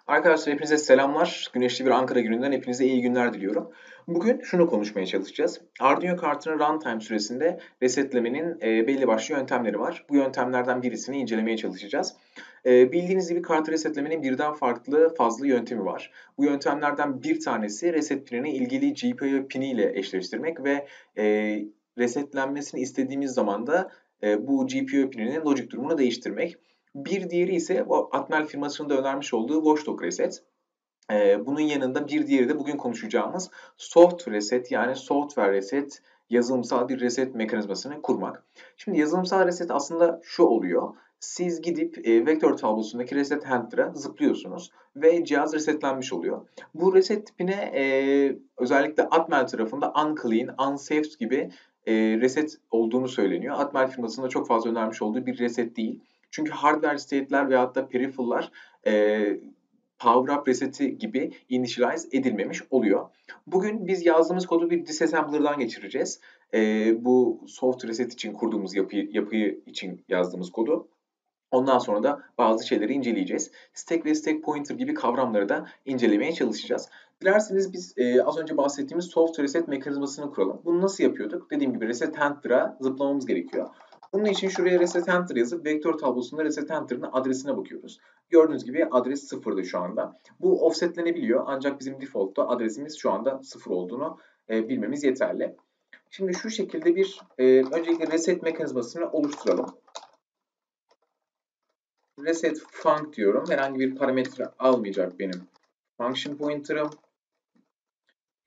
Arkadaşlar hepinize selamlar. Güneşli bir Ankara gününden hepinize iyi günler diliyorum. Bugün şunu konuşmaya çalışacağız. Arduino kartının runtime süresinde resetlemenin belli başlı yöntemleri var. Bu yöntemlerden birisini incelemeye çalışacağız. Bildiğiniz gibi kartı resetlemenin birden fazla yöntemi var. Bu yöntemlerden bir tanesi reset pinini ilgili GPIO pini ile eşleştirmek ve resetlenmesini istediğimiz zaman da bu GPIO pininin logic durumunu değiştirmek. Bir diğeri ise Atmel firmasının da önermiş olduğu Watchdog Reset. Bunun yanında bir diğeri de bugün konuşacağımız Soft Reset yani Software Reset, yazılımsal bir reset mekanizmasını kurmak. Şimdi yazılımsal reset aslında şu oluyor. Siz gidip vektör tablosundaki reset handler'a zıplıyorsunuz ve cihaz resetlenmiş oluyor. Bu reset tipine özellikle Atmel tarafında unclean, unsafe gibi reset olduğunu söyleniyor. Atmel firmasında çok fazla önermiş olduğu bir reset değil. Çünkü hardware state'ler veyahut da peripheral'lar power up reseti gibi initialize edilmemiş oluyor. Bugün biz yazdığımız kodu bir disassembler'dan geçireceğiz. Bu soft reset için kurduğumuz yapıyı için yazdığımız kodu. Ondan sonra da bazı şeyleri inceleyeceğiz. Stack ve stack pointer gibi kavramları da incelemeye çalışacağız. Dilerseniz biz az önce bahsettiğimiz soft reset mekanizmasını kuralım. Bunu nasıl yapıyorduk? Dediğim gibi reset handler'a zıplamamız gerekiyor. Bunun için şuraya reset handler yazıp vektör tablosunda reset handler'ın adresine bakıyoruz. Gördüğünüz gibi adres 0'da şu anda. Bu offsetlenebiliyor ancak bizim default'ta adresimiz şu anda 0 olduğunu bilmemiz yeterli. Şimdi şu şekilde bir öncelikle reset mekanizmasını oluşturalım. Reset func diyorum. Herhangi bir parametre almayacak benim function pointer'ım.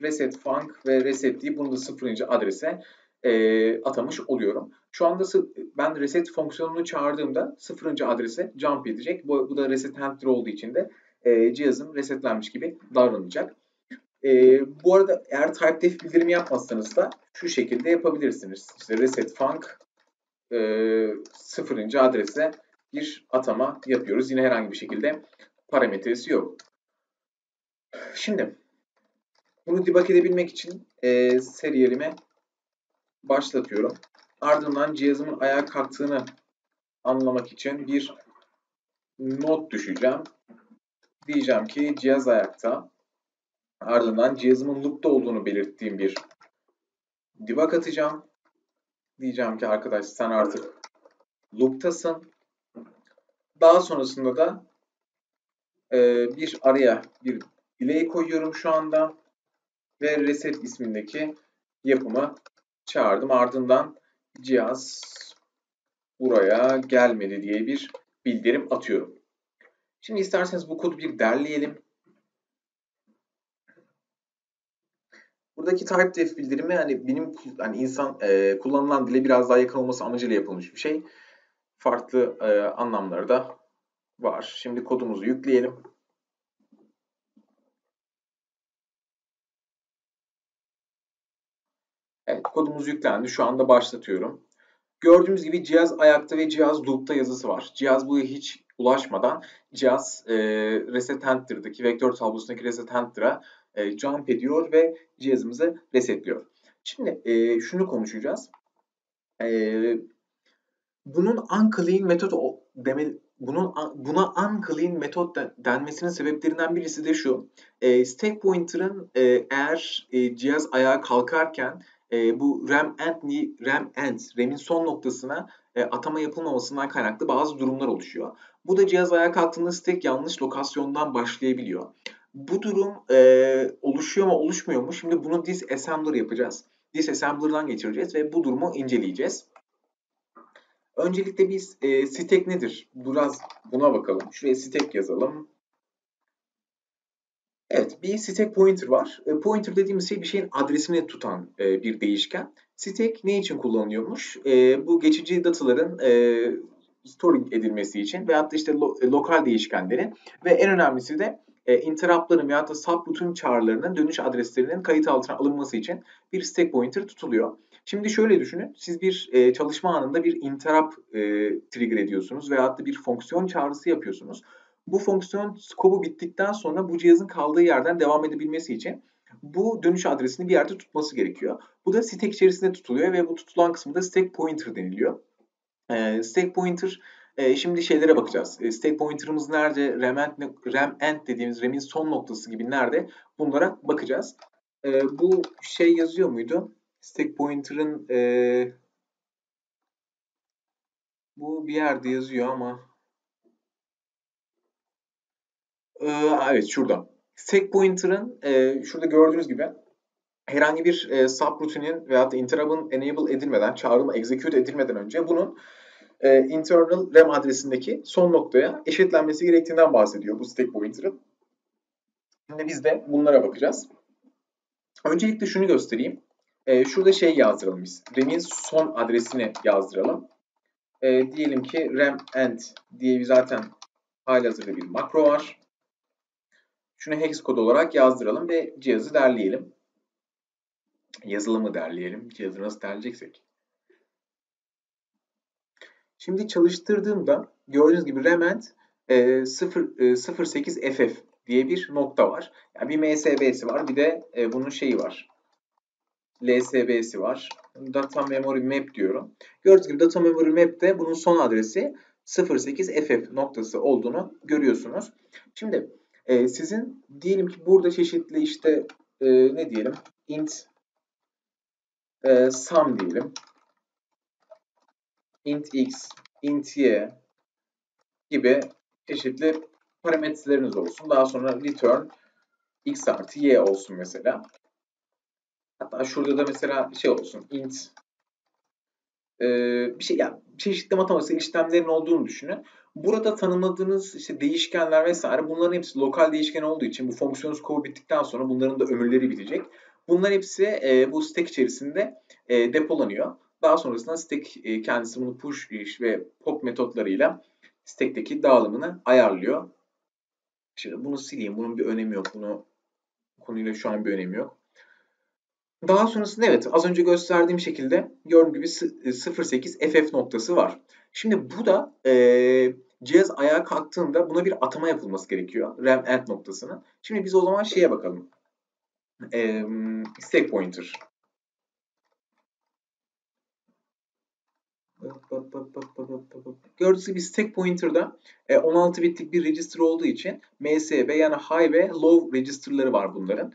Reset func ve reset deyip bunu da 0. adrese atamış oluyorum. Şu anda ben reset fonksiyonunu çağırdığımda 0. adrese jump edecek. Bu da reset handler olduğu için de cihazım resetlenmiş gibi davranacak. Bu arada eğer typedef bildirimi yapmazsanız da şu şekilde yapabilirsiniz. İşte reset func 0. adrese bir atama yapıyoruz. Yine herhangi bir şekilde parametresi yok. Şimdi bunu debug edebilmek için serialimi başlatıyorum. Ardından cihazımın ayağa kalktığını anlamak için bir not düşeceğim. Diyeceğim ki cihaz ayakta. Ardından cihazımın loop'ta olduğunu belirttiğim bir debug atacağım. Diyeceğim ki arkadaş sen artık loop'tasın. Daha sonrasında da bir araya bir delay koyuyorum şu anda. Ve reset ismindeki yapımı çağırdım. Ardından cihaz buraya gelmedi diye bir bildirim atıyorum. Şimdi isterseniz bu kodu bir derleyelim. Buradaki typedef bildirimi benim insan kullanılan dile biraz daha yakın olması amacıyla yapılmış bir şey. Farklı anlamları da var. Şimdi kodumuzu yükleyelim. Evet, kodumuz yüklendi. Şu anda başlatıyorum. Gördüğünüz gibi cihaz ayakta ve cihaz loop'ta yazısı var. Cihaz buraya hiç ulaşmadan cihaz reset handler'daki vektör tablosundaki reset handler'a jump ediyor ve cihazımızı resetliyor. Şimdi şunu konuşacağız. Bunun unclean metot buna unclean metot denmesinin sebeplerinden birisi de şu. Stack pointer'ın eğer cihaz ayağa kalkarken bu RAM'in son noktasına atama yapılmamasından kaynaklı bazı durumlar oluşuyor. Bu da cihaz ayağa kalktığında stack yanlış lokasyondan başlayabiliyor. Bu durum oluşuyor mu oluşmuyor mu? Şimdi bunu disassembler yapacağız. Disassembler'dan geçireceğiz ve bu durumu inceleyeceğiz. Öncelikle biz stack nedir? Biraz buna bakalım. Şuraya stack yazalım. Evet, bir stack pointer var. Pointer dediğimiz şey bir şeyin adresini tutan bir değişken. Stack ne için kullanılıyormuş? Bu geçici dataların storing edilmesi için veyahut da işte lokal değişkenlerin ve en önemlisi de interruptların veyahut da subroutine çağrılarının dönüş adreslerinin kayıt altına alınması için bir stack pointer tutuluyor. Şimdi şöyle düşünün, siz bir çalışma anında bir interrupt trigger ediyorsunuz veyahut da bir fonksiyon çağrısı yapıyorsunuz. Bu fonksiyon skobu bittikten sonra bu cihazın kaldığı yerden devam edebilmesi için bu dönüş adresini bir yerde tutması gerekiyor. Bu da stack içerisinde tutuluyor ve bu tutulan kısmı da stack pointer deniliyor. Stack pointer Şimdi şeylere bakacağız. Stack pointer'ımız nerede? RAM end dediğimiz RAM'in son noktası gibi nerede? Bunlara bakacağız. Bu şey yazıyor muydu? Stack pointer'ın bu bir yerde yazıyor ama evet şurada. Stack pointer'ın şurada gördüğünüz gibi herhangi bir subroutinin veyahut da interrupt'ın enable edilmeden, çağrılma execute edilmeden önce bunun internal RAM adresindeki son noktaya eşitlenmesi gerektiğinden bahsediyor bu stack pointer'ın. Şimdi biz de bunlara bakacağız. Öncelikle şunu göstereyim. Şurada şey yazdıralım biz. RAM'in son adresini yazdıralım. Diyelim ki RAM end diye zaten halihazırda bir makro var. Şunu hex kod olarak yazdıralım ve cihazı derleyelim. Yazılımı derleyelim. Cihazı nasıl derleyeceksek. Şimdi çalıştırdığımda gördüğünüz gibi RAM end 08FF diye bir nokta var. Yani bir MSB'si var, bir de bunun şeyi var. LSB'si var. Data Memory Map diyorum. Gördüğünüz gibi Data Memory Map'te bunun son adresi 08FF noktası olduğunu görüyorsunuz. Şimdi sizin diyelim ki burada çeşitli işte ne diyelim int sum diyelim. Int x, int y gibi çeşitli parametreleriniz olsun. Daha sonra return x artı y olsun mesela. Hatta şurada da mesela şey olsun int bir şey yani çeşitli matematiksel işlemlerin olduğunu düşünün. Burada tanımladığınız işte değişkenler vesaire bunların hepsi lokal değişken olduğu için bu fonksiyonuz kodu bittikten sonra bunların da ömürleri bitecek. Bunlar hepsi bu stack içerisinde depolanıyor. Daha sonrasında stack kendisi bunu push ve pop metotlarıyla stack'teki dağılımını ayarlıyor. Şimdi bunu sileyim. Bunun bir önemi yok. Konuyla şu an bir önemi yok. Daha sonrasında evet az önce gösterdiğim şekilde gördüğüm gibi 08 FF noktası var. Şimdi bu da cihaz ayağa kalktığında buna bir atama yapılması gerekiyor. RAM end noktasına. Şimdi biz o zaman şeye bakalım. Stack pointer. Gördüğünüz gibi stack pointer'da 16 bitlik bir register olduğu için MSB yani high ve low register'ları var bunların.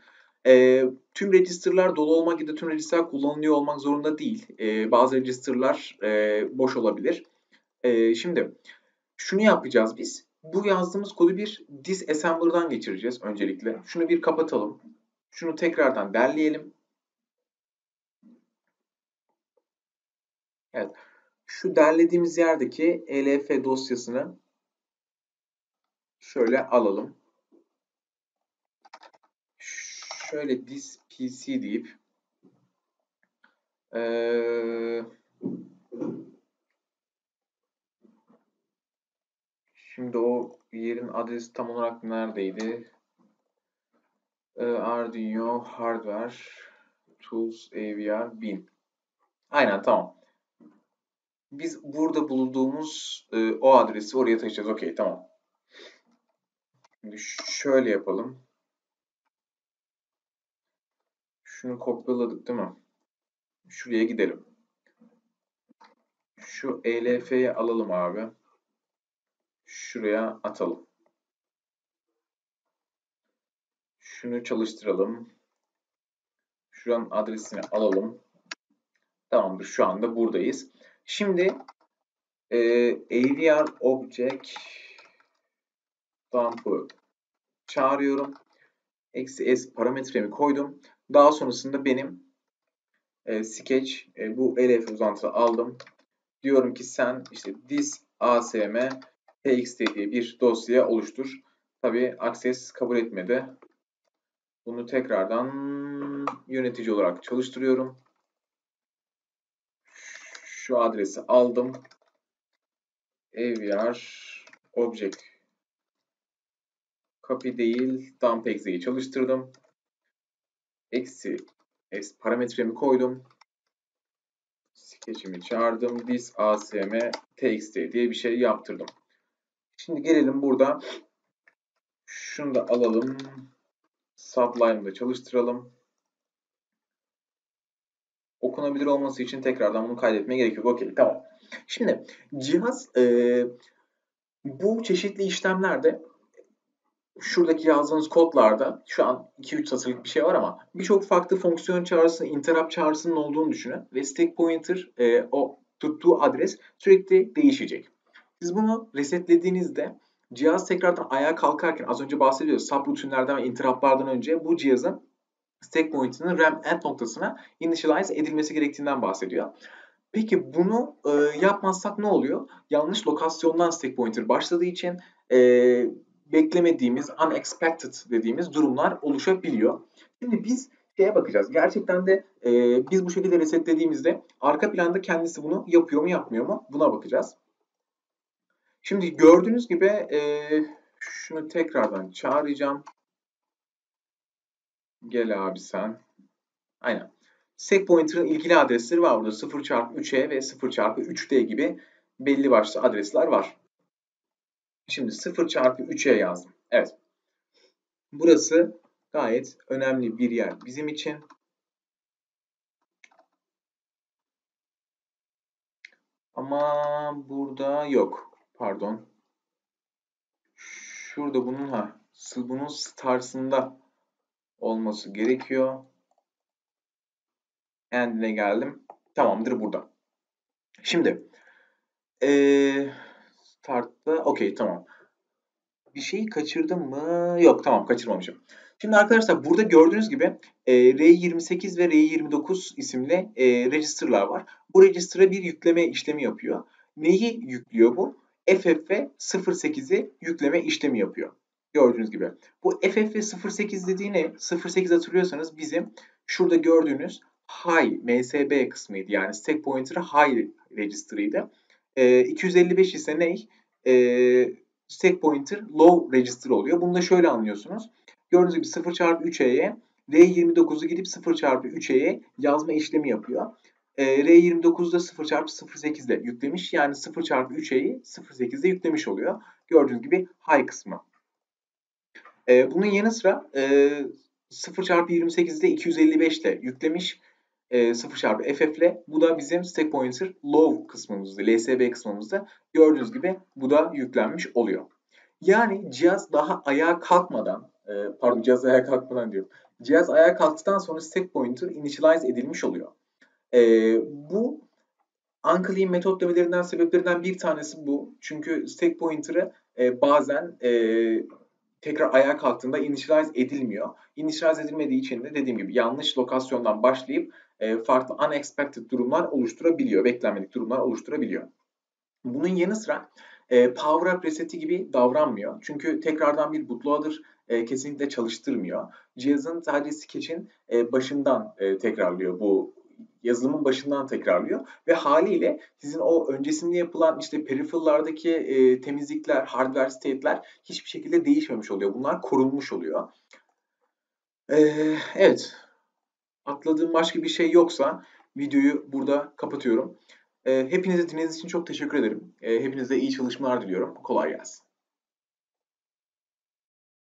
Tüm register'lar dolu olmak ya da tüm register'lar kullanılıyor olmak zorunda değil. Bazı register'lar boş olabilir. Şimdi şunu yapacağız biz. Bu yazdığımız kodu bir disassembler'dan geçireceğiz öncelikle. Şunu bir kapatalım. Şunu tekrardan derleyelim. Evet. Şu derlediğimiz yerdeki elf dosyasını şöyle alalım. Şöyle this pc deyip şimdi o yerin adresi tam olarak neredeydi? Arduino hardware tools AVR 1000. Aynen tamam. Biz burada bulduğumuz o adresi oraya taşıyacağız. Okey tamam. Şimdi şöyle yapalım. Şunu kopyaladık değil mi? Şuraya gidelim. Şu elf'yi alalım abi. Şuraya atalım. Şunu çalıştıralım. Şuranın adresini alalım. Tamamdır. Şu anda buradayız. Şimdi AVR object dump'ı çağırıyorum. -s parametremi koydum. Daha sonrasında benim sketch bu elf uzantısını aldım. Diyorum ki sen işte this asm txt diye bir dosya oluştur. Tabi access kabul etmedi. Bunu tekrardan yönetici olarak çalıştırıyorum. Şu adresi aldım. AVR object copy değil dump.exe'yi çalıştırdım. Eksi s parametremi koydum. Sketch'imi çağırdım. This asm txt diye bir şey yaptırdım. Şimdi gelelim burada. Şunu da alalım. Sublime'da çalıştıralım. Okunabilir olması için tekrardan bunu kaydetmeye gerek yok. Okey tamam. Şimdi cihaz Bu çeşitli işlemlerde şuradaki yazdığınız kodlarda şu an 2-3 satırlık bir şey var ama birçok farklı fonksiyon çağrısı, interrupt çağrısının olduğunu düşünün ve stack pointer o tuttuğu adres sürekli değişecek. Siz bunu resetlediğinizde cihaz tekrardan ayağa kalkarken az önce bahsediyoruz subroutinlerden ve interruptlardan önce bu cihazın stack pointer'ının RAM end noktasına initialize edilmesi gerektiğinden bahsediyor. Peki bunu yapmazsak ne oluyor? Yanlış lokasyondan stack pointer başladığı için e, beklemediğimiz, unexpected dediğimiz durumlar oluşabiliyor. Şimdi biz şeye bakacağız. Gerçekten de biz bu şekilde resetlediğimizde arka planda kendisi bunu yapıyor mu yapmıyor mu? Buna bakacağız. Şimdi gördüğünüz gibi şunu tekrardan çağıracağım. Gel abi sen. Aynen. Stack pointer'ın ilgili adresleri var burada. 0x3e ve 0x3d gibi belli başlı adresler var. Şimdi 0x3'e yazdım. Evet. Burası gayet önemli bir yer bizim için. Ama burada yok. Pardon. Şurada bunun star'sında olması gerekiyor. End'ine geldim. Tamamdır burada. Şimdi start'ta okey tamam. Bir şeyi kaçırdım mı? Yok tamam kaçırmamışım. Şimdi arkadaşlar burada gördüğünüz gibi R28 ve R29 isimli register'lar var. Bu register'a bir yükleme işlemi yapıyor. Neyi yüklüyor bu? FF08'i yükleme işlemi yapıyor. Gördüğünüz gibi. Bu FF08 dediği ne? 08 hatırlıyorsanız bizim şurada gördüğünüz high MSB kısmıydı. Yani stack pointer'ı high register'ıydı. 255 ise ne? Stack pointer low register oluyor. Bunu da şöyle anlıyorsunuz. Gördüğünüz gibi 0x3'e R29'u gidip 0x3'e yazma işlemi yapıyor. R29'da 0x08'de yüklemiş. Yani 0x3'eyi 0.8'de yüklemiş oluyor. Gördüğünüz gibi high kısmı. Bunun yanı sıra 0x28'de 255 ile yüklemiş. 0x FF ile. Bu da bizim stack pointer low kısmımızda, LSB kısmımızda. Gördüğünüz gibi bu da yüklenmiş oluyor. Yani cihaz daha ayağa kalkmadan, cihaz ayağa kalkmadan diyorum. Cihaz ayağa kalktıktan sonra stack pointer initialize edilmiş oluyor. Bu Uncle metot demelerinden sebeplerinden bir tanesi bu. Çünkü stack pointer'ı bazen tekrar ayağa kalktığında initialize edilmiyor. Initialize edilmediği için de dediğim gibi yanlış lokasyondan başlayıp farklı unexpected durumlar oluşturabiliyor. Beklenmedik durumlar oluşturabiliyor. Bunun yanı sıra power up reseti gibi davranmıyor. Çünkü tekrardan bir bootloader kesinlikle çalıştırmıyor. Cihazın sadece sketch'in başından tekrarlıyor bu yazılımın başından tekrarlıyor ve haliyle sizin o öncesinde yapılan işte peripheral'lardaki temizlikler, hardware state'ler hiçbir şekilde değişmemiş oluyor. Bunlar korunmuş oluyor. Evet, atladığım başka bir şey yoksa videoyu burada kapatıyorum. Hepinize dinlediğiniz için çok teşekkür ederim. Hepinize iyi çalışmalar diliyorum. Kolay gelsin.